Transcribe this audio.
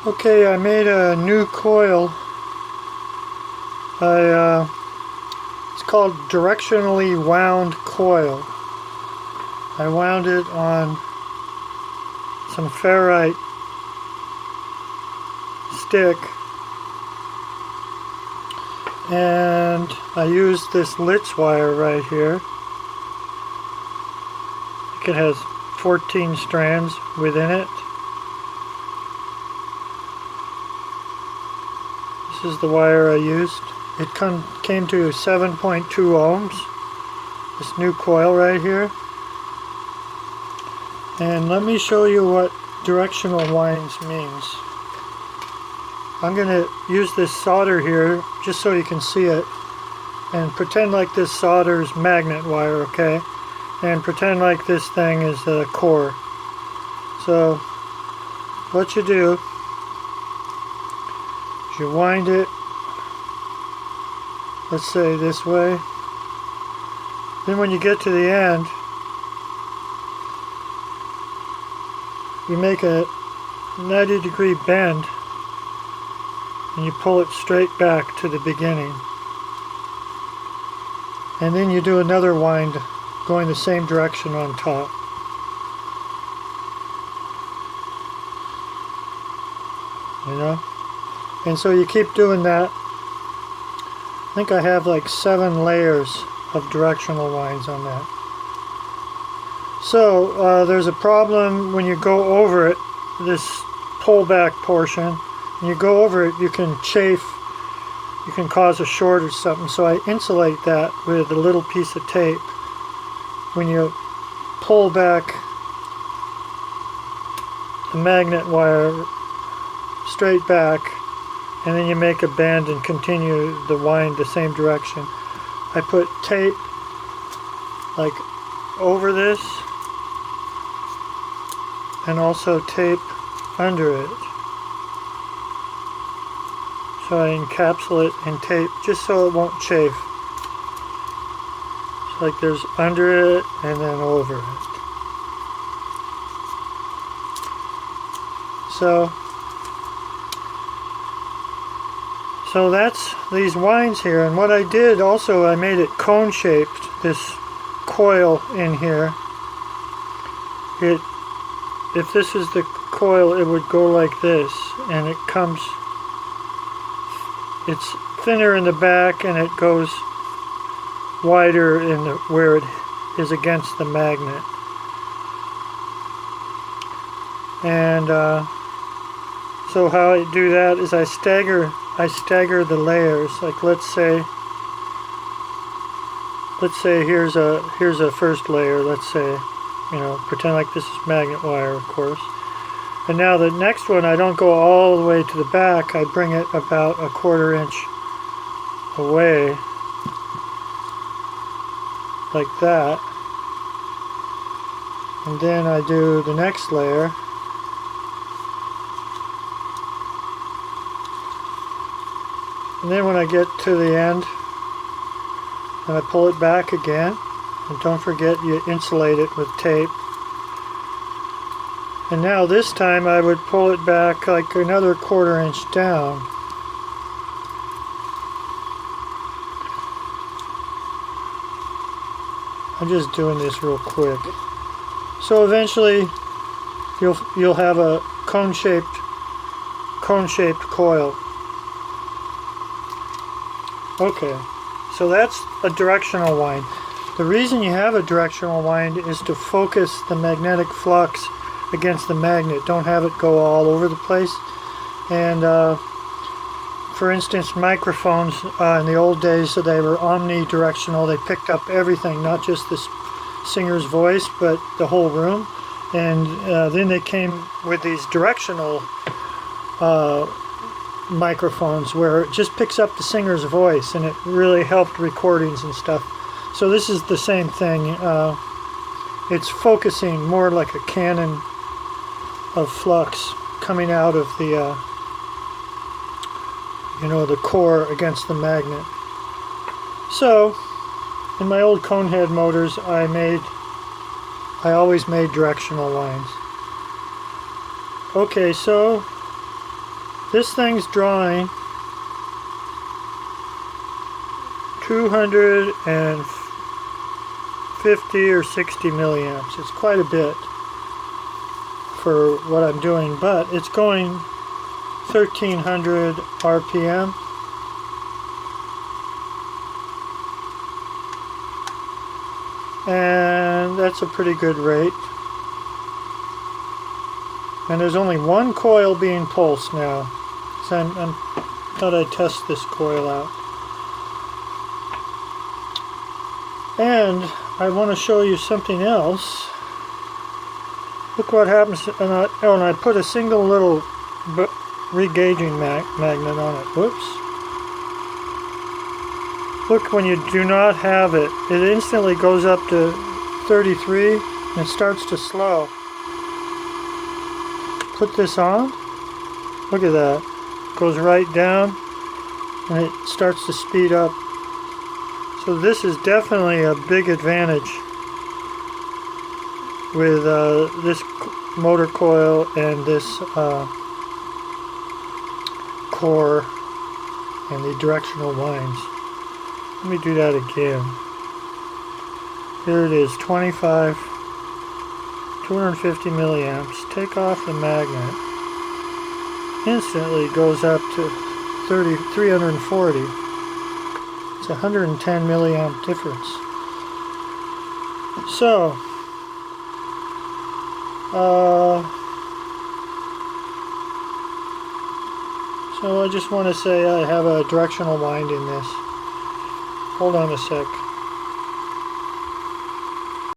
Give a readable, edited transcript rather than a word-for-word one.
Okay, I made a new coil. It's called directionally wound coil. I wound it on some ferrite stick, and I used this Litz wire right here. I think it has 14 strands within it. This is the wire I used. It came to 7.2 ohms, this new coil right here. And let me show you what directional winds means. I'm going to use this solder here just so you can see it, and pretend like this solder is magnet wire, okay? And pretend like this thing is the core. So what you do is you wind it, let's say this way. Then when you get to the end, you make a 90-degree bend and you pull it straight back to the beginning. And then you do another wind going the same direction on top. You know? And so you keep doing that. I think I have like 7 layers of directional winds on that. So there's a problem when you go over it, this pullback portion. When you go over it, you can chafe, you can cause a short or something. So I insulate that with a little piece of tape. When you pull back the magnet wire straight back, and then you make a bend and continue the wind the same direction. I put tape like over this and also tape under it. So I encapsulate in tape just so it won't chafe. It's like there's under it and then over it. So that's these winds here, and what I did also, I made it cone shaped, this coil in here. If this is the coil, it would go like this, and it's thinner in the back and it goes wider in where it is against the magnet. And so how I do that is I stagger the layers. Like let's say here's a first layer. Let's say, you know, pretend like this is magnet wire, of course. And now the next one, I don't go all the way to the back. I bring it about a 1/4 inch away, like that. And then I do the next layer. And then when I get to the end, and I pull it back again, and don't forget you insulate it with tape. And now this time I would pull it back like another 1/4 inch down. I'm just doing this real quick. So eventually you'll have a cone-shaped coil. Okay, so that's a directional wind. The reason you have a directional wind is to focus the magnetic flux against the magnet. Don't have it go all over the place. And for instance, microphones in the old days, so they were omnidirectional. They picked up everything, not just the singer's voice, but the whole room. And then they came with these directional microphones where it just picks up the singer's voice, and it really helped recordings and stuff. So this is the same thing. It's focusing more like a cannon of flux coming out of the the core against the magnet. So in my old conehead motors, I always made directional lines. Okay, so This thing's drawing 250 or 60 milliamps. It's quite a bit for what I'm doing, but it's going 1300 RPM. And that's a pretty good rate. And there's only one coil being pulsed now. So I thought I'd test this coil out. And I want to show you something else. Look what happens, and I put a single little regauging magnet on it. Whoops. Look, when you do not have it, it instantly goes up to 33 and it starts to slow. Put this on. Look at that. It goes right down and it starts to speed up. So this is definitely a big advantage with this motor coil and this core and the directional lines. Let me do that again. Here it is, 25, 250 milliamps. Take off the magnet. Instantly goes up to 340. It's 110 milliamp difference. So, I just want to say I have a directional wind in this. Hold on a sec.